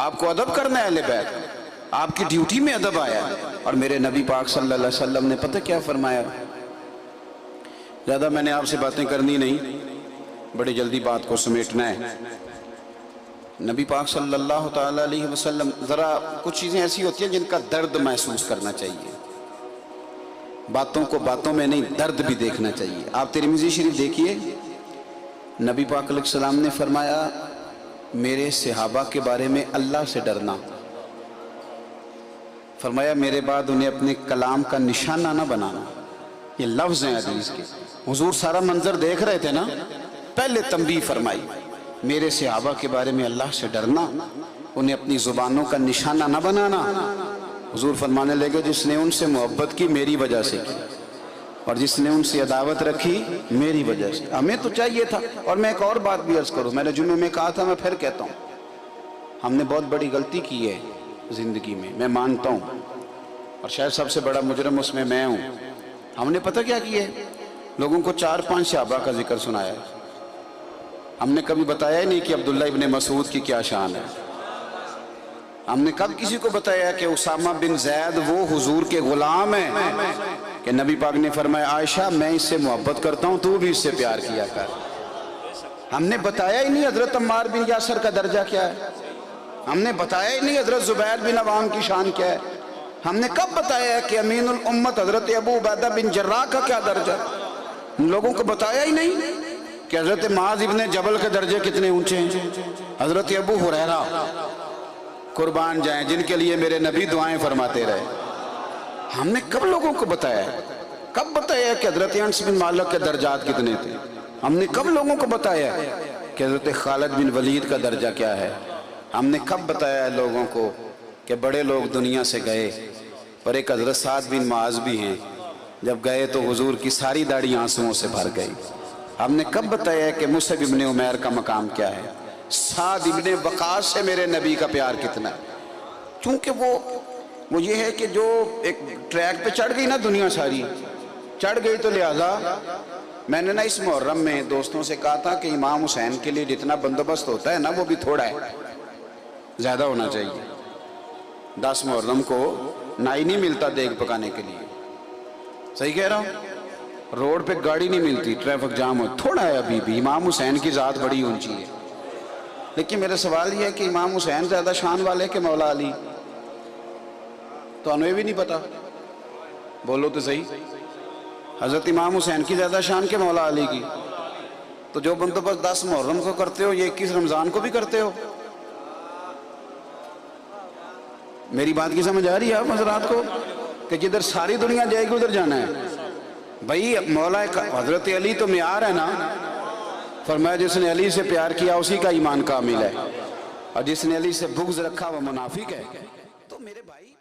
آپ کو ادب کرنا ہے اہل بیت، آپ کی ڈیوٹی میں ادب آیا ہے۔ اور میرے نبی پاک صلی اللہ علیہ وسلم نے پتہ کیا فرمایا؟ زیادہ میں نے آپ سے باتیں کرنی نہیں، بڑی جلدی بات کو سمیٹنا ہے۔ نبی پاک صلی اللہ تعالیٰ علیہ وسلم، ذرا کچھ چیزیں ایسی ہوتی ہیں جن کا درد محسوس کرنا چاہیے، باتوں کو باتوں میں نہیں، درد بھی دیکھنا چاہیے۔ آپ ترمذی شریف دیکھیے، نبی پاک علیہ السلام نے فرمایا میرے صحابہ کے بارے میں اللہ سے ڈرنا، فرمایا میرے بعد انہیں اپنے کلام کا نشانہ نہ بنانا۔ یہ لفظ ہیں حدیث کے، حضور سارا منظر دیکھ رہے تھے نا، پہلے تنبیہ فرمائی میرے صحابہ کے بارے میں اللہ سے ڈرنا، انہیں اپنی زبانوں کا نشانہ نہ بنانا۔ حضور فرمانے لگے جس نے ان سے محبت کی میری وجہ سے کی، اور جس نے ان سے عداوت رکھی میری وجہ سے۔ ہمیں تو چاہیے تھا، اور میں ایک اور بات بھی عرض کروں، میں نے جمعے میں کہا تھا، میں پھر کہتا ہوں، ہم نے بہت بڑی غلطی کی ہے زندگی میں مانتا ہوں، اور شاید سب سے بڑا مجرم اس میں ہوں۔ ہم نے پتہ کیا کیا ہے؟ لوگوں کو 4-5 صحابہ کا ذکر سنایا ہے، ہم نے کبھی بتایا ہی نہیں کہ عبداللہ ابن مسعود کی کیا شان ہے۔ ہم نے کب کسی کو بتایا کہ اسامہ بن زید وہ حضور کے غلام ہیں، کہ نبی پاک نے فرمایا عائشہ میں اس سے محبت کرتا ہوں، تو بھی اس سے پیار کیا کر۔ ہم نے بتایا ہی نہیں حضرت عمار بن یاسر کا درجہ کیا ہے، ہم نے بتایا ہی نہیں حضرت زبیر بن عوام کی شان کیا ہے، ہم نے کب بتایا ہے کہ امین الامت حضرت ابو عبیدہ بن جراح کا کیا درجہ ہے؟ ان لوگوں کو بتایا ہی نہیں کہ حضرت معاذ ابن جبل کے درجے کتنے اونچے ہیں، حضرت ابو ہریرہ قربان جائیں جن کے لیے میرے نبی دعائیں فرماتے رہے۔ ہم نے کب لوگوں کو بتایا ہے؟ کب بتایا کہ حضرت انس بن مالک کے درجات کتنے تھے؟ ہم نے کب لوگوں کو بتایا کہ حضرت خالد بن ولید کا درجہ کیا ہے؟ ہم نے کب بتایا ہے لوگوں کو کہ بڑے لوگ دنیا سے گئے، اور ایک حضرت سعد بن معاذ بھی ہیں، جب گئے تو حضور کی ساری داڑھی آنسوؤں سے بھر گئی۔ ہم نے کب بتایا کہ مصعب ابن عمیر کا مقام کیا ہے، سعد ابن وقاص سے میرے نبی کا پیار کتنا ہے؟ چونکہ وہ یہ ہے کہ جو ایک ٹریک پہ چڑھ گئی نا دنیا ساری چڑھ گئی، تو لہٰذا میں نے نا اس محرم میں دوستوں سے کہا تھا کہ امام حسین کے لیے جتنا بندوبست ہوتا ہے نا وہ بھی تھوڑا ہے، زیادہ ہونا چاہیے۔ 10 محرم کو نائی نہیں ملتا دیگ پکانے کے لیے، صحیح کہہ رہا ہوں؟ روڈ پہ گاڑی نہیں ملتی، ٹریفک جام ہو، تھوڑا ہے ابھی بھی۔ امام حسین کی ذات بڑی اونچی ہے، لیکن میرا سوال یہ ہے کہ امام حسین زیادہ شان والے کہ مولا علی؟ تو ہمیں بھی نہیں پتا، بولو تو صحیح، حضرت امام حسین کی زیادہ شان کہ مولا علی کی؟ تو جو بندوبست 10 محرم کو کرتے ہو یہ 21 رمضان کو بھی کرتے ہو؟ میری بات کی سمجھ آ رہی ہے آپ حضرات کو کہ جدھر ساری دنیا جائے گی ادھر جانا ہے؟ بھائی مولا حضرت علی تو معیار ہے نا، فرمایا جس نے علی سے پیار کیا اسی کا ایمان کامل ہے، اور جس نے علی سے بغض رکھا وہ منافق ہے۔ تو میرے بھائی